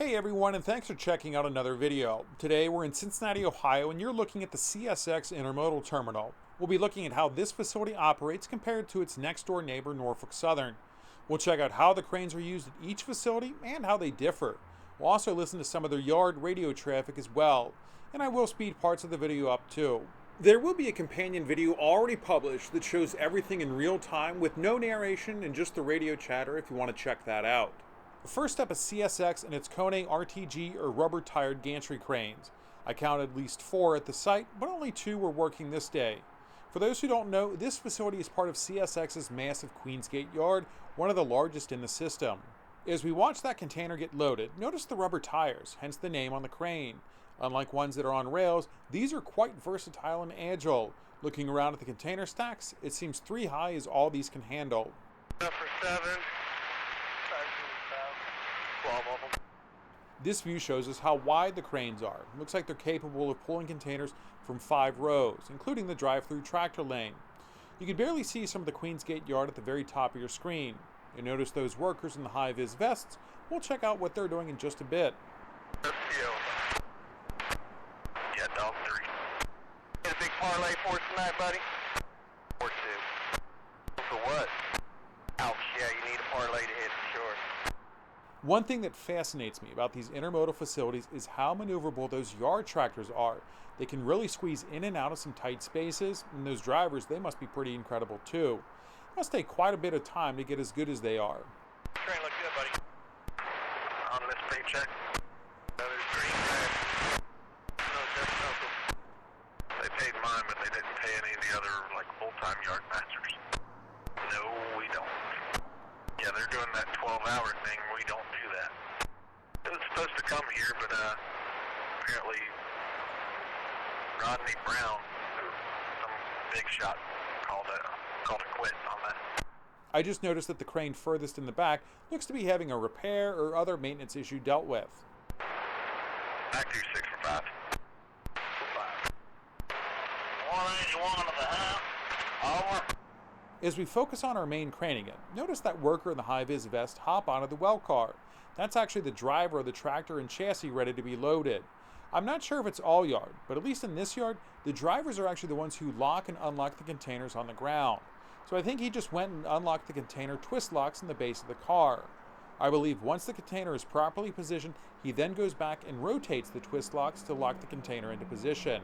Hey everyone, and thanks for checking out another video. Today we're in Cincinnati, Ohio, and you're looking at the CSX Intermodal Terminal. We'll be looking at how this facility operates compared to its next door neighbor, Norfolk Southern. We'll check out how the cranes are used at each facility and how they differ. We'll also listen to some of their yard radio traffic as well, and I will speed parts of the video up too. There will be a companion video already published that shows everything in real time with no narration and just the radio chatter if you want to check that out. First up is CSX and its Kone RTG or rubber-tired gantry cranes. I counted at least 4 at the site, but only 2 were working this day. For those who don't know, this facility is part of CSX's massive Queensgate yard, one of the largest in the system. As we watch that container get loaded, notice the rubber tires, hence the name on the crane. Unlike ones that are on rails, these are quite versatile and agile. Looking around at the container stacks, it seems 3 high is all these can handle. For 7. This view shows us how wide the cranes are. It looks like they're capable of pulling containers from 5 rows, including the drive-through tractor lane. You can barely see some of the Queensgate yard at the very top of your screen. You'll notice those workers in the high-vis vests. We'll check out what they're doing in just a bit. Yeah, dog 3. Get a big parlay for us tonight, buddy? 4-2. For what? Ouch, yeah, you need a parlay to hit for sure. One thing that fascinates me about these intermodal facilities is how maneuverable those yard tractors are. They can really squeeze in and out of some tight spaces, and those drivers, they must be pretty incredible too. It must take quite a bit of time to get as good as they are. Train look good, buddy. On this paycheck, another green tag. No, just nothing. They paid mine, but they didn't pay any of the other, full-time yard masters. No, we don't. Yeah, they're doing that 12-hour thing. We don't do that. It was supposed to come here, but apparently Rodney Brown, some big shot, called it quits on that. I just noticed that the crane furthest in the back looks to be having a repair or other maintenance issue dealt with. Back to 6 for 5. 181 of the half. Over. As we focus on our main crane again, notice that worker in the high-vis vest hop onto the well car. That's actually the driver of the tractor and chassis ready to be loaded. I'm not sure if it's all yard, but at least in this yard, the drivers are actually the ones who lock and unlock the containers on the ground. So I think he just went and unlocked the container twist locks in the base of the car. I believe once the container is properly positioned, he then goes back and rotates the twist locks to lock the container into position.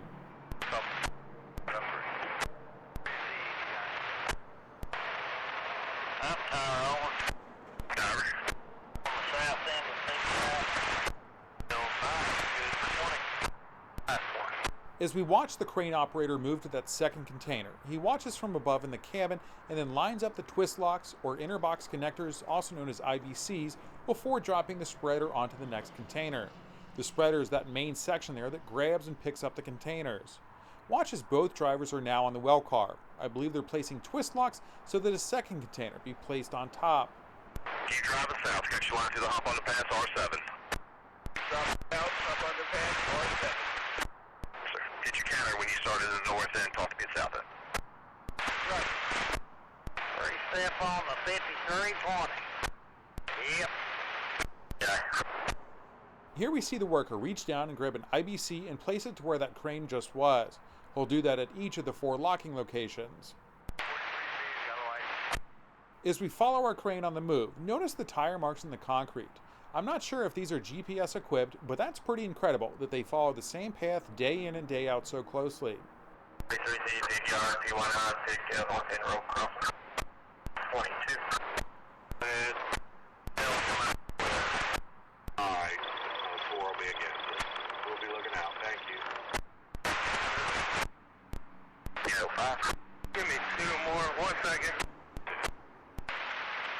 As we watch the crane operator move to that second container, he watches from above in the cabin and then lines up the twist locks or interbox connectors, also known as IBCs, before dropping the spreader onto the next container. The spreader is that main section there that grabs and picks up the containers. Watch as both drivers are now on the well car. I believe they're placing twist locks so that a second container be placed on top. Keep driving south, catch your line to the hump underpass R7. South, hump underpass R7. Get your counter when you start in the north end, talk to me at south end. Right. 3 step on the 5320. Yep. Yeah. Here we see the worker reach down and grab an IBC and place it to where that crane just was. He'll do that at each of the 4 locking locations. As we follow our crane on the move, notice the tire marks in the concrete. I'm not sure if these are GPS equipped, but that's pretty incredible that they follow the same path day in and day out so closely. 5. Give me 2 more. 1 second.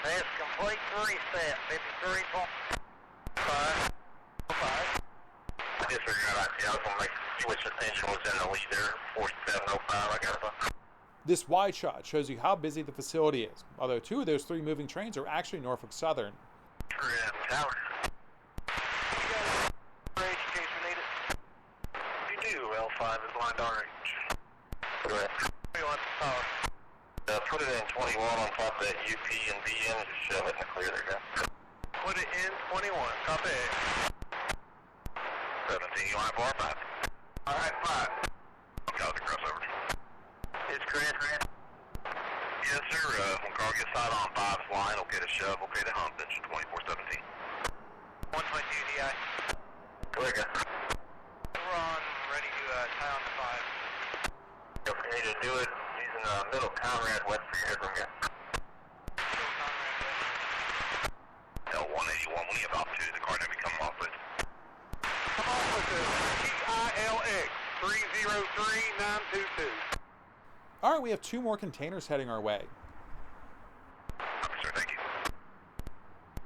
That's complete 3 step. 53.5. 5. I just figured out I was going to make switch attention was in the lead there. 4705. I got it. This wide shot shows you how busy the facility is, although 2 of those 3 moving trains are actually Norfolk Southern. Tower. RH in case we need it. You do. L5 is lined RH. Correct. We want the power. Put it in 21 on top of that UP and BN and just shove it in the clear there, guys. Put it in 21. Copy. 17, you want to have R5? Alright, 5. Okay, I'll crossover. It's Chris. Yes, sir. When car gets side on 5's line, okay to shove, okay to hump, engine 2417. 122 DI. Go ahead, guys. We're on, ready to tie on the 5. Okay, need to do it using middle Conrad west for your headroom, yeah. L181, we need about 2, the car never come off with. Come on with the TILX 303922. All right, we have 2 more containers heading our way. Okay, sir, thank you.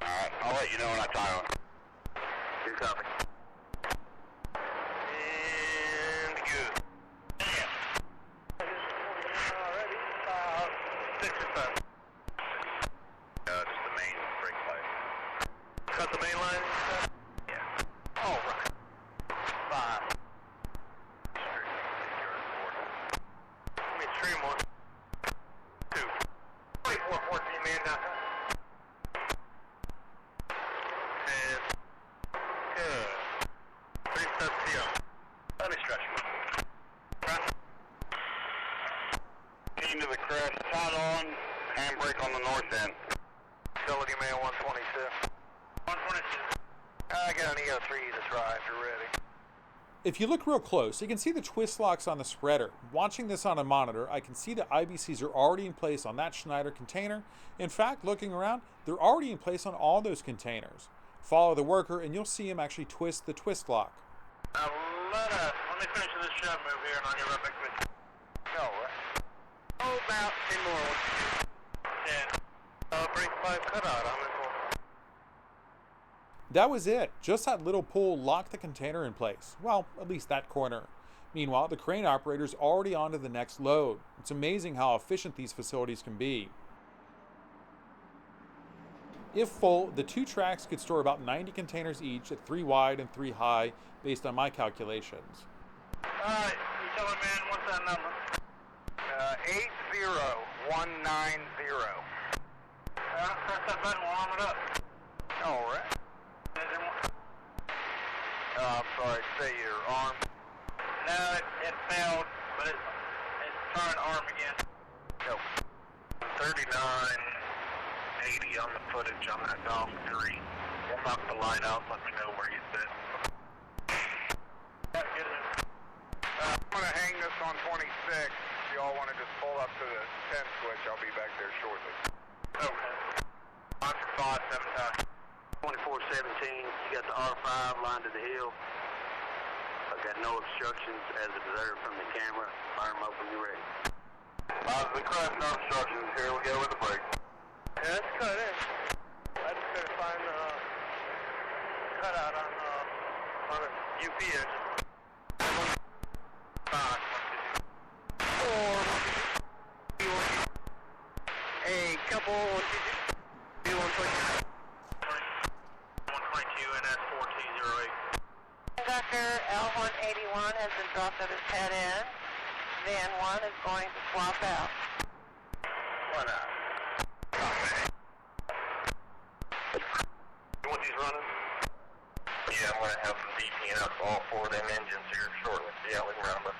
Alright, I'll let you know when I tie on. Good copy. And good. Already, 6 or 7. Just the main brake pipe. Cut the main line? Yeah. All right. 5. Let me trim one. 2. 2414 man down. And good. 3 steps here. Let me stretch. Into the crash, tied on, handbrake on the north end. Facility man 122. 122. I got an EO3 to try if you're ready. If you look real close, you can see the twist locks on the spreader. Watching this on a monitor, I can see the IBCs are already in place on that Schneider container. In fact, looking around, they're already in place on all those containers. Follow the worker and you'll see him actually twist the twist lock. Let me finish this shove move here and I'll get right back with you. No, right? Oh, about 10 more. 10. Brake pipe cutout on this one. That was it. Just that little pull locked the container in place. Well, at least that corner. Meanwhile, the crane operator's already on to the next load. It's amazing how efficient these facilities can be. If full, the 2 tracks could store about 90 containers each at 3 wide and 3 high, based on my calculations. Alright, you tell me, man, what's that number? 80190. Press that button, we'll arm it up. Alright. I'm sorry, say your arm. No, it failed, but it's trying to arm again. No. 3980 on the footage on that Golf 3. We'll knock the light out, let me know where you sit. That's good enough. I'm going to hang this on 26. If y'all want to just pull up to the 10 switch, I'll be back there shortly. Okay. Oscar 5, 7 times. 2417, you got the R5 line to the hill. I've got no obstructions as observed from the camera. Fire them up when you're ready. The crash, no obstructions. Here we go with the brake. Yeah, that's cut in. I just couldn't find the cutout on the UP engine. 5, 1, 2, 4, a couple, 1, 2, 122 NS 4208. Conductor L181 has been dropped at his head end. Van 1 is going to swap out. What up? You want these running? Yeah, I'm going to have some DPing up all 4 of them engines here shortly. Yeah, we can run them.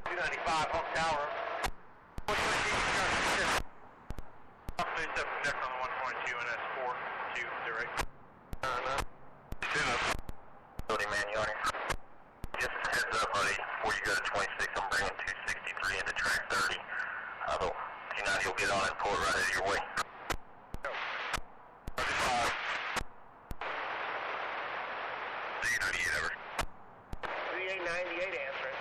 295 Hawk Tower. 122 next on the 122 NS 4208. Man, you on here? Just heads up, buddy. Before you go to 26, I'm bringing 263 into track 30. The 290 will get on and pull it right out of your way. Go. 98 over. 3898 answering.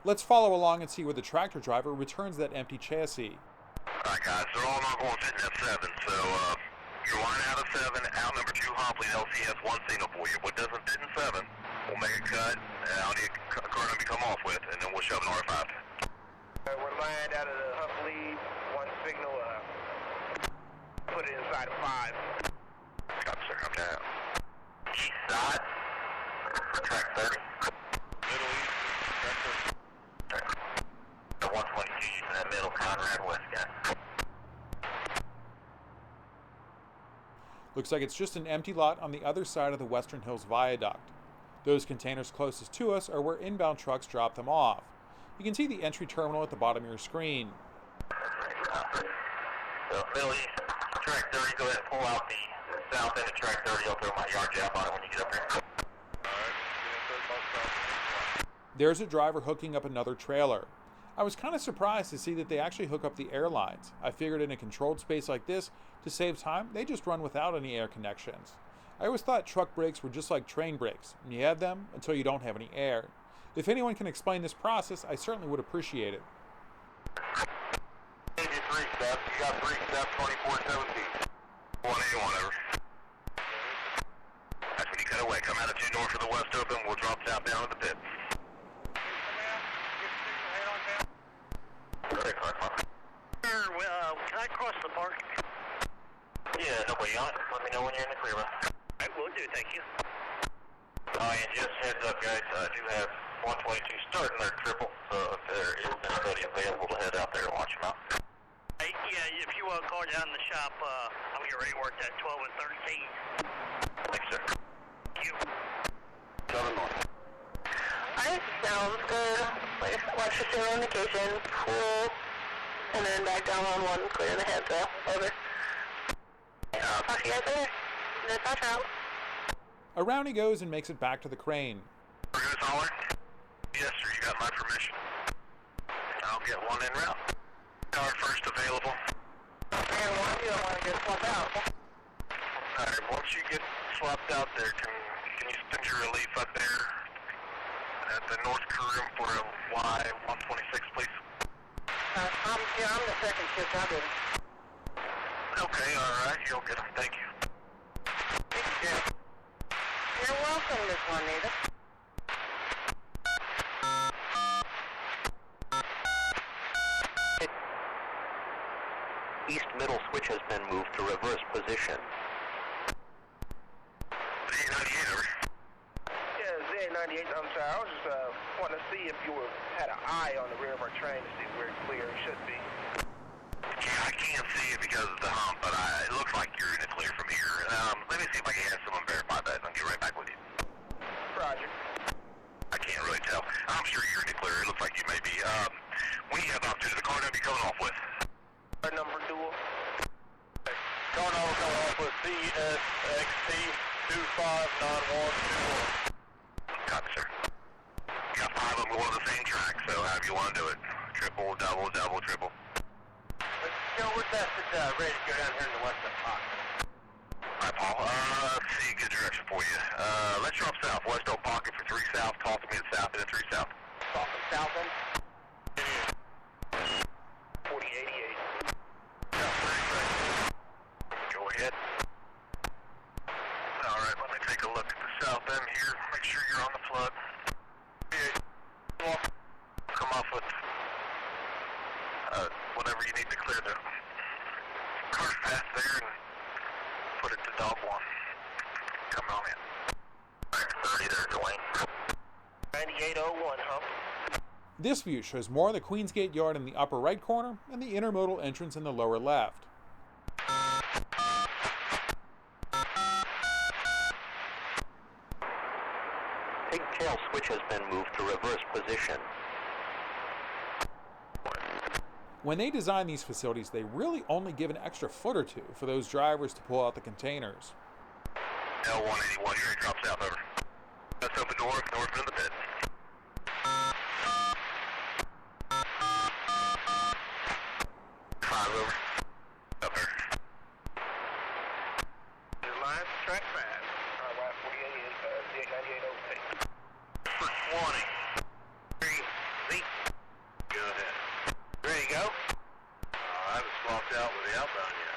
Let's follow along and see where the tractor driver returns that empty chassis. Alright, guys, they're all not going to fit in F7, so you're line out of 7, out number 2, Hopley, LCS, 1 signal for you. What doesn't fit in 7, we'll make a cut, and I'll need a car number to come off with, and then we'll shove an R5. We're lined out of the hump lead. 1 signal, put it inside of 5. Copy, sir. I'm down. East side for track 30. Middle East, track 30. The 122 using that middle Conrad West guy. Looks like it's just an empty lot on the other side of the Western Hills Viaduct. Those containers closest to us are where inbound trucks drop them off. You can see the entry terminal at the bottom of your screen. So, Middle East, track 30, go ahead and pull out the south end of track 30. I'll throw my yard jab on it when you get up there. There's a driver hooking up another trailer. I was kind of surprised to see that they actually hook up the air lines. I figured in a controlled space like this, to save time, they just run without any air connections. I always thought truck brakes were just like train brakes. You have them until you don't have any air. If anyone can explain this process, I certainly would appreciate it. 3 steps. You got 3 steps, 2417. 181 over. That's when you cut away. Come out of 2 north for the west open. We'll drop south down to the pit. Can I cross the park? Yeah, nobody on it. Let me know when you're in the clear. I will do, thank you. And just heads up, guys, I do have 122 starting their triple, so if there is anybody available to head out there and watch them out. Hey, yeah, if you want to call down the shop, I'm getting ready to work at 12 and 13. Thanks, sir. Thank you. Southern North. Alright, sounds good. Watch the serial indication, pull, and then back down on one, clear the handrail. Over. I'll talk to you guys later. Dispatch out. Around he goes and makes it back to the crane. We're going to holler? Yes, sir, you got my permission. I'll get one en route. Our first available. And one of you want to get swapped out. Alright, once you get swapped out there, can you send your relief up there at the north crew room for a Y126, please? I'm the second shift. I'll do it. Okay, alright, you'll get them. Thank you. Thank you. You're welcome, Miss Juanita. East middle switch has been moved to reverse position. Z98 over. Yeah, Z98, I'm sorry. I was just wanting to see if you had an eye on the rear of our train to see where clear it should be. Yeah, I can't see it because of the hump, but it looks like you're in the clear from here. Let me see if I can have someone verify that, and I'll get right back with you. Roger. I can't really tell. I'm sure you're in the clear. It looks like you may be. When you have opportunity, the car number you coming off with? Our number dual. Car number coming off with CSX 259121. Copy, sir. You got 5 of them going on the same track, so however you want to do it. Triple, double, double, triple. Joe, we're tested ready to go down here in the western pocket. All right, Paul. Let's see a good direction for you. Let's drop south. West Oak Pocket for 3 south. Talk to me at south and then 3 south. Off of south end? 4088. Go ahead. All right, let me take a look at the south end here. Make sure you're on the flood. Come off with whatever you need to clear the car path there and put it to dog 1. Come on in. All right, 30 there, Dwayne. 9801, hump. This view shows more of the Queensgate Yard in the upper right corner and the intermodal entrance in the lower left. Pigtail switch has been moved to reverse position. When they design these facilities, they really only give an extra foot or two for those drivers to pull out the containers. L181, you're ready to drop south over. Let's open north into the pit. Over. Up there. Your line for track 5. Y48, Z9806. For 20. 3, Z. Go ahead. Ready to go? I haven't swapped out with the outbound yet.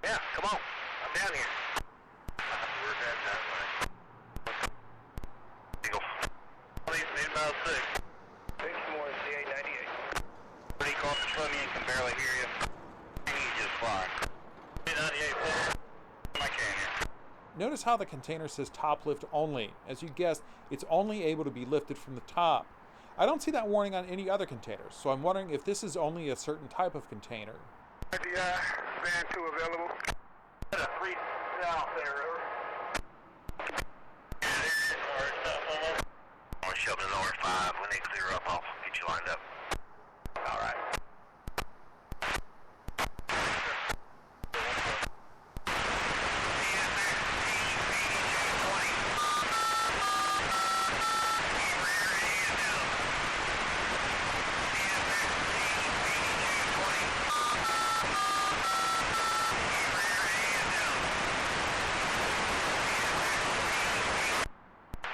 Yeah, come on. I'm down here. We're heading that way. Eagle. Please, need about 6. 6 more Z898. Pretty close in front of you, can barely hear you. Just fine. 98, I can hear. Notice how the container says top lift only. As you guessed, it's only able to be lifted from the top. I don't see that warning on any other containers, so I'm wondering if this is only a certain type of container. Van 2 available. Got a 3 out there. On Sheldon R5, when they clear up, I'll get you lined up. All right.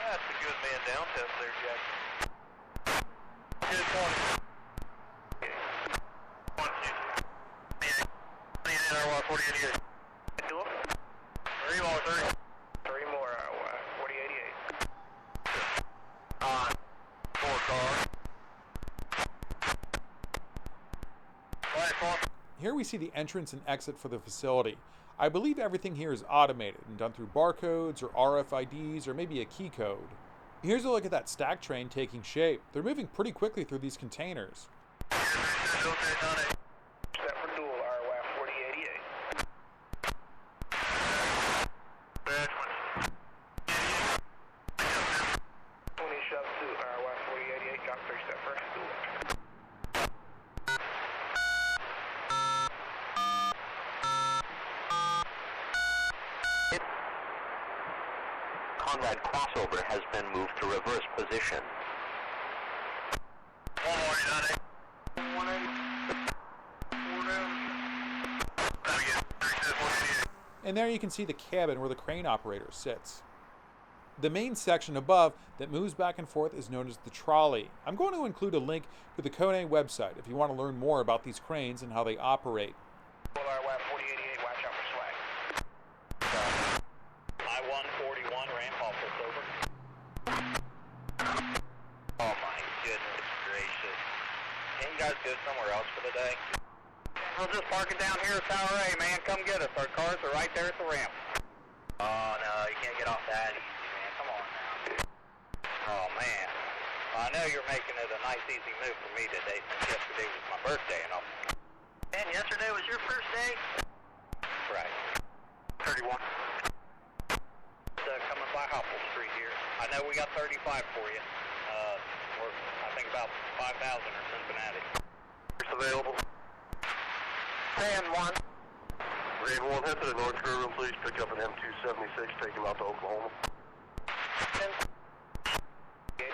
That's a good man down test there, Jack. Good point. Three more, 4088. 4 car. Here we see the entrance and exit for the facility. I believe everything here is automated and done through barcodes or RFIDs or maybe a key code. Here's a look at that stack train taking shape. They're moving pretty quickly through these containers. Set for dual, ROF 4088. Bad one. 20 shove 2, ROF 4088, got 3 step for dual. Conrad crossover has been moved to reverse position. 180. 180. 4 down. And there you can see the cabin where the crane operator sits. The main section above that moves back and forth is known as the trolley. I'm going to include a link to the Kone website if you want to learn more about these cranes and how they operate. ROF 4088, watch out for swag. I-141, Railfan puts over. Oh my goodness gracious. Can't you guys go somewhere else for the day? We'll just park it down here at Tower A, man. Come get us. Our cars are right there at the ramp. Oh no, you can't get off that easy, man. Come on now. Oh man. Well, I know you're making it a nice easy move for me today since yesterday was my birthday and all. And yesterday was your first day? Right. 31. Coming by Hopple Street here. I know we got 35 for you. We're, I think about 5,000 or Cincinnati. It's available. 10-1. Raven 1, head to the North Crew Room, please. Pick up an M276, take him out to Oklahoma. 88.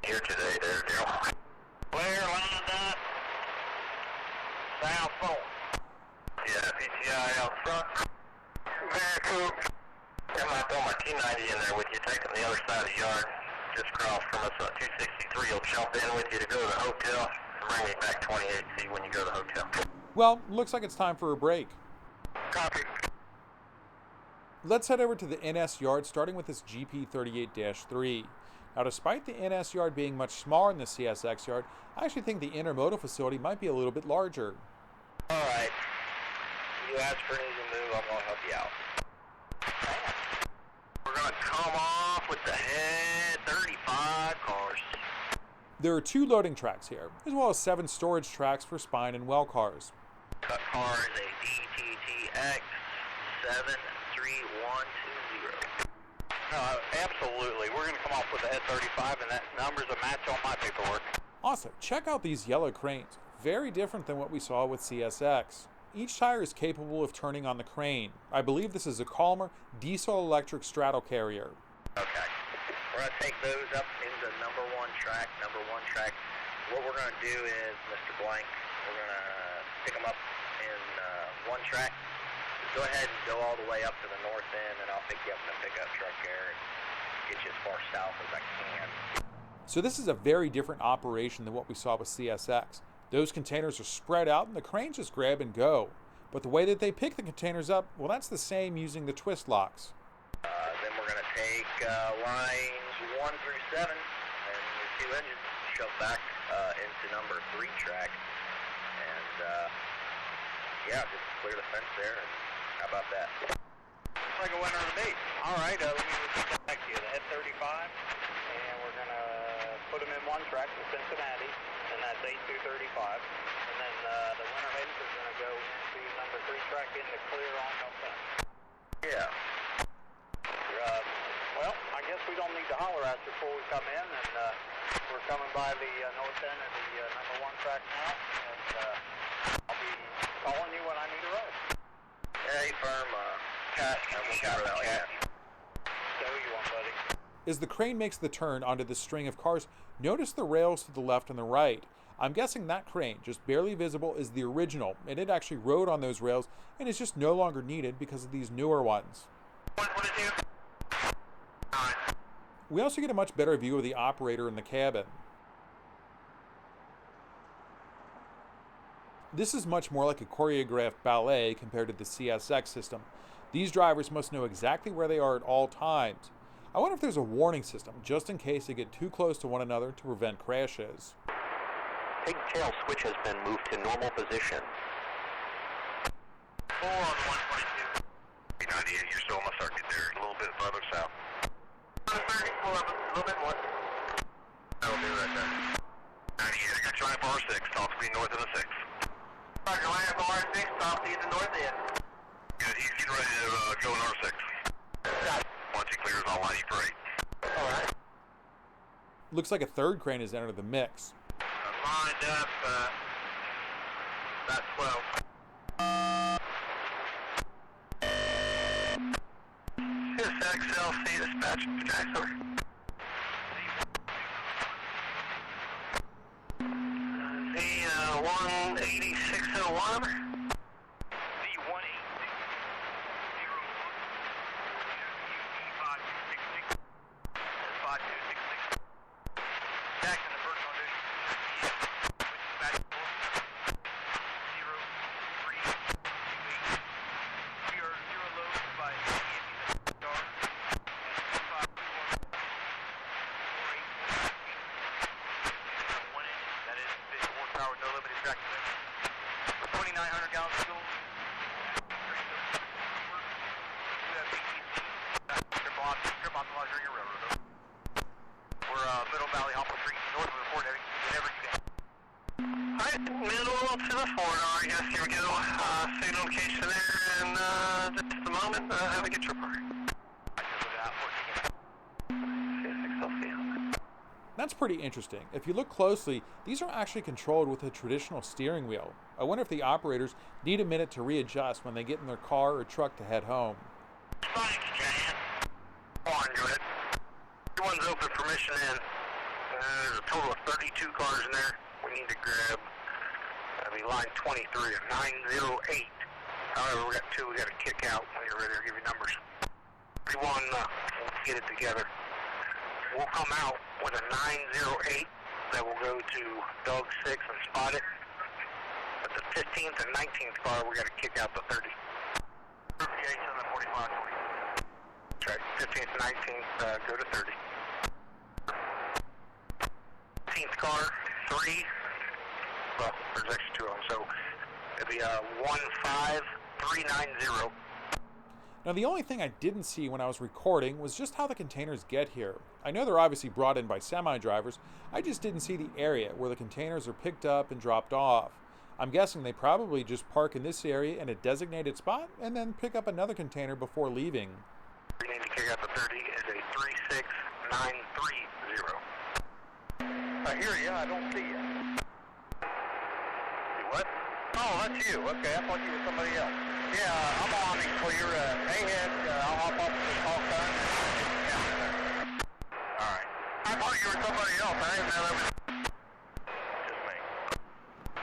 Here today, there, Daryl. Where landed that? South phone. Yeah, PTI out front. Very cool. I might throw my T90 in there with you, take him the other side of the yard. Just across from us, 263 will jump in with you to go to the hotel. Bring me back 28C when you go to the hotel. Well, looks like it's time for a break. Copy. Let's head over to the NS yard, starting with this GP38-3. Now, despite the NS yard being much smaller than the CSX yard, I actually think the intermodal facility might be a little bit larger. Alright. You asked for an easy move, I'm going to help you out. We're going to come off with the head 35 cars. There are 2 loading tracks here, as well as 7 storage tracks for spine and well cars. Cut car is a DTTX 73120. No, absolutely. We're going to come off with the head 35, and that number's a match on my paperwork. Also, check out these yellow cranes. Very different than what we saw with CSX. Each tire is capable of turning on the crane. I believe this is a Calmer diesel-electric straddle carrier. Okay. We're going to take those up into number 1 track. What we're going to do is, Mr. Blank, we're going to pick them up in 1 track. Go ahead and go all the way up to the north end, and I'll pick you up in a pickup truck there and get you as far south as I can. So this is a very different operation than what we saw with CSX. Those containers are spread out and the cranes just grab and go. But the way that they pick the containers up, well, that's the same using the twist locks. Then we're going to take lines 1 through 7 and your 2 engines shove back into number 3 track. And yeah, just clear the fence there. And how about that? Looks like a winner of the day. All right, let me repeat that back to you. The head 35, and we're going to put them in 1 track to Cincinnati, and that's 8235. And then the winner headers is going to go into number 3 track in the clear on no fence. Yeah. Well, I guess we don't need to holler at you before we come in, and we're coming by the north end of the number 1 track now, and I'll be calling you when I need a ride. Hey, firm, Cash, we'll cover that later. So you want, buddy? As the crane makes the turn onto the string of cars, notice the rails to the left and the right. I'm guessing that crane, just barely visible, is the original, and it actually rode on those rails and is just no longer needed because of these newer ones. We also get a much better view of the operator in the cabin. This is much more like a choreographed ballet compared to the CSX system. These drivers must know exactly where they are at all times. I wonder if there's a warning system, just in case they get too close to one another to prevent crashes. Pigtail switch has been moved to normal position. 4 on 122. 98, you're still on the circuit there, a little bit further south. On the circuit, pull up a little bit more. That'll do right there. 98, I got you line for R6, top speed north of the 6. Roger, line for R6, top speed to north end. Good, he's getting ready to go in R6. Got it. Once he clears, I'll line you for 8. Alright. Looks like a third crane has entered the mix. I'm lined up, about 12. CSX LC dispatch, Jackson. The 18601. Middle to the corridor, yes, here we go. Same location there, and just a moment, have a get your part. That's pretty interesting. If you look closely, these are actually controlled with a traditional steering wheel. I wonder if the operators need a minute to readjust when they get in their car or truck to head home. Thanks, Jan. On, go ahead. Everyone's open for mission in. There's a total of 32 cars in there. We need to grab, that'll be line 23 of 908. However, we got 2 we got to kick out. When you're ready, I'll give you numbers. 31, we'll get it together. We'll come out with a 908 that will go to Dog 6 and spot it. But the 15th and 19th car, we got to kick out the 30. 38 on the 45. That's right. 15th and 19th go to 30. 15th car, 3. Well, there's actually 2 of them, so it'll be 15390. Now, the only thing I didn't see when I was recording was just how the containers get here. I know they're obviously brought in by semi-drivers, I just didn't see the area where the containers are picked up and dropped off. I'm guessing they probably just park in this area in a designated spot and then pick up another container before leaving. We need to kick out the 30 is a 36930. I hear you, I don't see you. You what? Oh, that's you. Okay, I thought you were somebody else. Yeah, I'm on it for your A-head. I'll hop off the call sign. All right. I thought you were somebody else. I didn't know that was just me.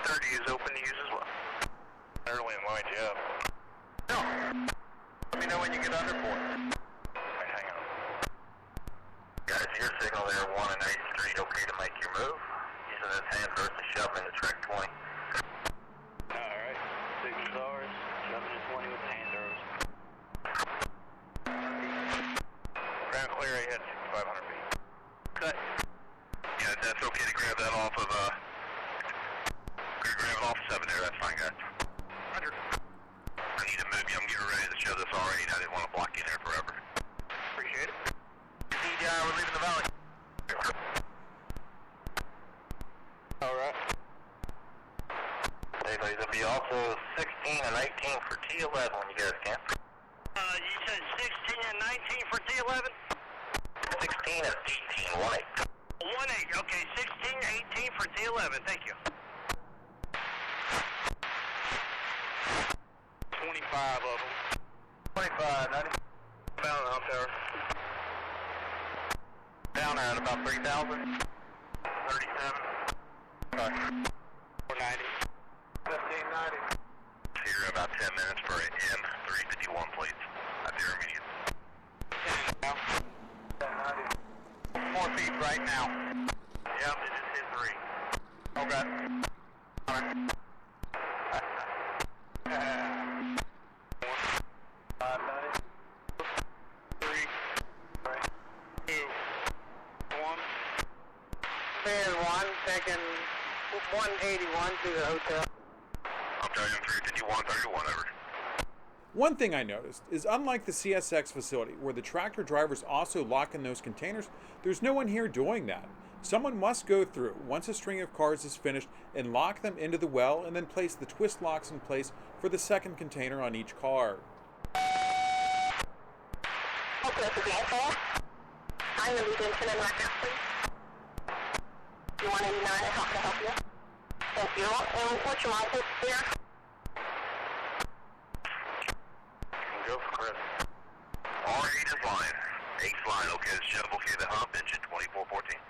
30 is open to use as well. I really lined you up. No. Let me know when you get under for it. Right, hang on. Guys, your signal there, 1 and 8th Street, okay to make your move? Using this hand first to shove into track 20. Alright, signal's ours. Shoving to 20 with the hand arrows. Ground clear ahead, 6,500 feet. Cut. Yeah, that's okay to grab that off of, grab it off 7 there, that's fine, guys. Roger. I need to move you, I'm getting ready to show this R8, I didn't want to block you in there forever. Appreciate it. We're leaving the valley. Alright. Hey, buddy, there'll be also 16 and 18 for T11 when you guys can. You said for D11? 16 is 18, 1-8. 1-8, okay, 16, 18 for D11, thank you. 25 of them. 25, 90. Found out there. Down at about 3,000. 37. Okay. 490. 1590. Here in about 10 minutes for an M351, please. At the intermediate. 1090. 4 feet right now. Yep, it just hit 3. Okay. 590. 3, 2, 1. Fair 1, taking 181 to the hotel. I'm telling you, M351, 31, over. One thing I noticed is unlike the CSX facility, where the tractor drivers also lock in those containers, there's no one here doing that. Someone must go through, once a string of cars is finished, and lock them into the well and then place the twist locks in place for the second container on each car. Okay, this is Railfan. I'm the lead engine in my house, please. 189, how can I help you? Thank you. And what's your mileage there? Go for Chris. R8 is line. 8's line, okay, the shove, okay, the hump, engine 2414.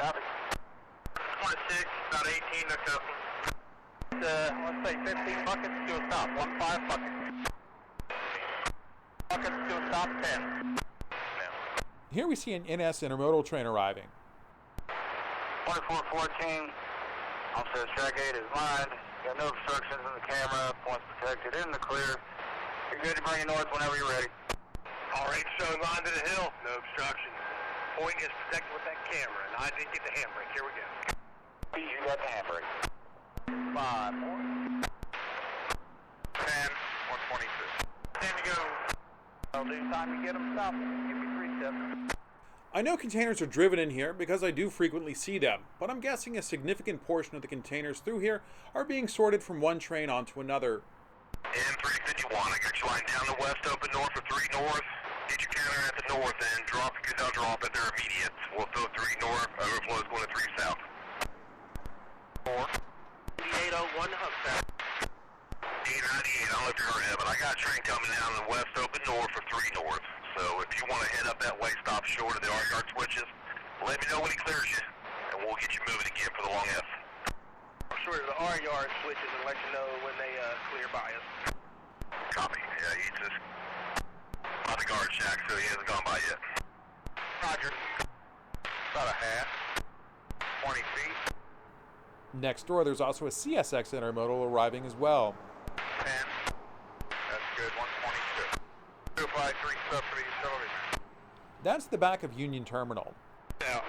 Copy. 26, about 18 to couple. Let's say 15 buckets to a stop. 15 buckets. Buckets to a stop, 10. Here we see an NS intermodal train arriving. 2414. Officer track 8 is lined. Got no obstructions in the camera. Points protected in the clear. You're good to bring it north whenever you're ready. All right, showing line to the hill, no obstruction. Point is protected with that camera, and I didn't get the handbrake. Here we go. You got the handbrake. 5 more. 10, 126. 10 to go. I'll do time to get them stopped. Give me 3 steps. I know containers are driven in here because I do frequently see them, but I'm guessing a significant portion of the containers through here are being sorted from one train onto another. M351, I got your line down the west, open north for 3 north. Get your counter at the north end, drop at their immediate. We'll throw 3 north, overflow is going to 3 south. 4. 801 hump back. 898, I'll lift your head, but I got a train coming down the west, open north for 3 north. So if you want to head up that way, stop short of the R-yard switches, let me know when he clears you, and we'll get you moving again for the long F. I'm sure the R-yard switches and let you know when they clear by us. Copy. Yeah, he's just by the guard shack, so he hasn't gone by yet. Roger. About a half. 20 feet. Next door, there's also a CSX intermodal arriving as well. 10. That's good. 122. 253 stuff for the utility. That's the back of Union Terminal. Down.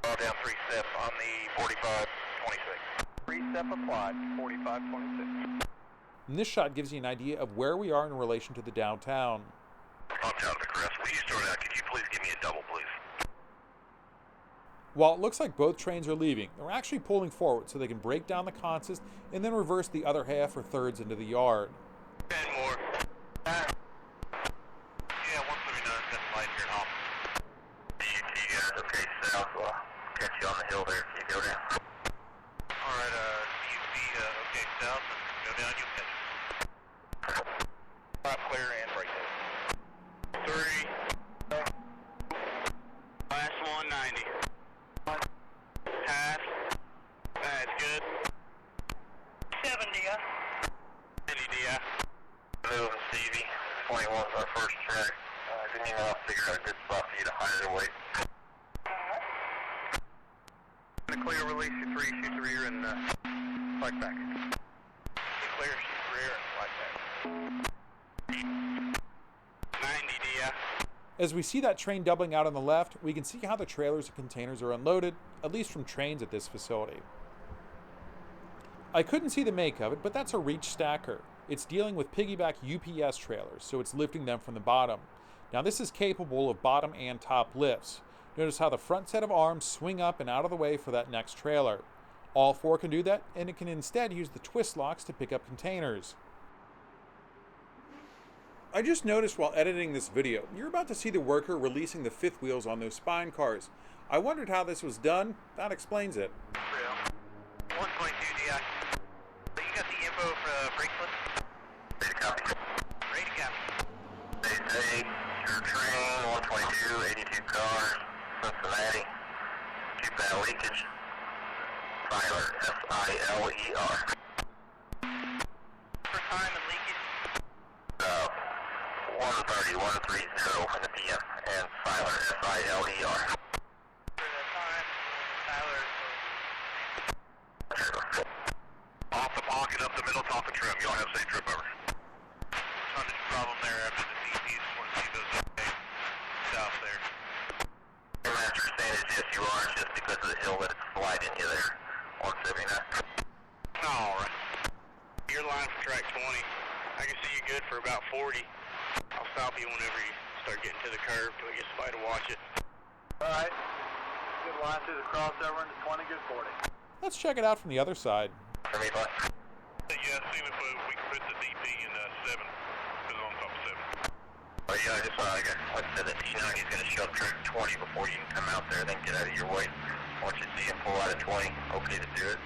All down 3 steps on the 4526. 3 step applied. 4526. And this shot gives you an idea of where we are in relation to the downtown. I'm down to the crest. Will you start out? Could you please give me a double, please? While it looks like both trains are leaving, they're actually pulling forward so they can break down the consist and then reverse the other half or thirds into the yard. 10 more. Yeah, 179, that's light here, home. DUT guys, okay, south, we'll catch you on the hill there if you go down. Alright, DUT, okay, south, go down, you catch us. Alright, clear and break it. 3. Last 190. Half. That's good. 70, 70, Moving, Stevie. 21 is our first track. Didn't even know I'll figure out a good spot for you to hide it away. The clear, release your 3, shoot the rear, and flight back. Clear, shoot rear, and flight back. 90, As we see that train doubling out on the left, we can see how the trailers and containers are unloaded, at least from trains at this facility. I couldn't see the make of it, but that's a reach stacker. It's dealing with piggyback UPS trailers, so it's lifting them from the bottom. Now this is capable of bottom and top lifts. Notice how the front set of arms swing up and out of the way for that next trailer. All 4 can do that, and it can instead use the twist locks to pick up containers. I just noticed while editing this video, you're about to see the worker releasing the fifth wheels on those spine cars. I wondered how this was done. That explains it. Real. 122 DI. So you got the info for brake slip? Ready to copy. Ready to copy. They say your train, 122, 82 cars, Cincinnati. Keep that leakage. Filer, F-I-L-E-R. For time and leakage? 130, 130 in the PM, and Filer, F-I-L-E-R. For the time, Filer. Off the pocket, up the middle, top of trim. Y'all have safe trip over. Tonnage problem there after the DP. Just want to see those okay. South there. Your master saying is yes, you are. It's just because of the hill that it's sliding you there. 179. Alright. Your line for track 20. I can see you good for about 40. I'll stop you whenever you start getting to the curve till we get somebody to watch it. Alright. Good line through the crossover into 20, good 40. Let's check it out from the other side. For me, bud. Yeah, see if we can put the DP in 7. Put it on top of 7. Oh yeah, I just like I said, the T9 is going to shove track 20 before you can come out there, then get out of your way. Once you see him pull out of 20, okay to do it.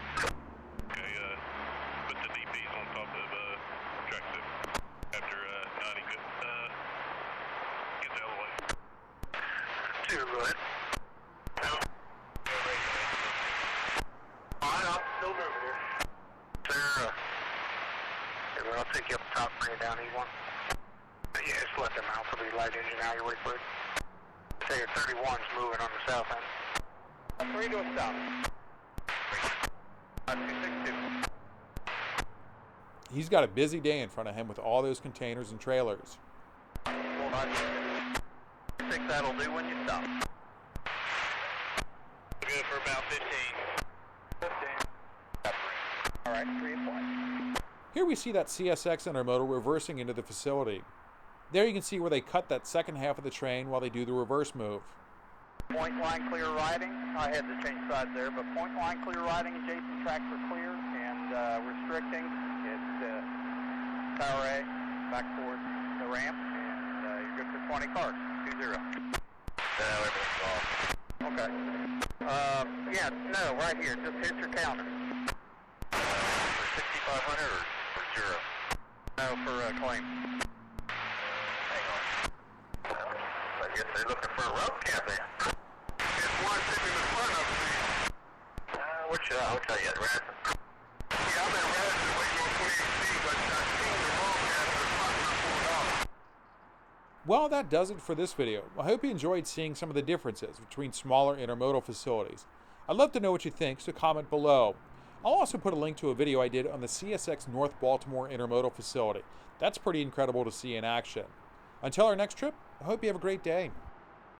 Okay, put the DPs on top of track 7. After 90 gets out of the way. 2, go ahead. No. Go ready. Alright, I'm still moving here. Sir, I'll take you up top, bring it down E1. Yeah, just let them out for the light engine out of your way, please. Say your 31's moving on the south end. 3 to a stop. 262. He's got a busy day in front of him with all those containers and trailers. 6, that'll do when you stop. Good for about 15. 15. Alright, 3 and 1. Here we see that CSX Intermodal reversing into the facility. There you can see where they cut that second half of the train while they do the reverse move. Point line clear riding. I had to change sides there, but point line clear riding, adjacent tracks are clear, and restricting. It's Tower A, back towards the ramp, and you're good for 20 cars, 20. Everything's off. Okay. Yeah, no, right here, just hit your counter. For 6,500 or for 0? No, for claim. Hang on. I guess they're looking for a road cap then. There's one sitting in the front of me. I'll tell you at Radisson. Yeah, I'm at Radisson waiting on 28C, but I seen the road cap in the front and I pulled off. Well, that does it for this video. I hope you enjoyed seeing some of the differences between smaller intermodal facilities. I'd love to know what you think, so comment below. I'll also put a link to a video I did on the CSX North Baltimore Intermodal facility. That's pretty incredible to see in action. Until our next trip, I hope you have a great day.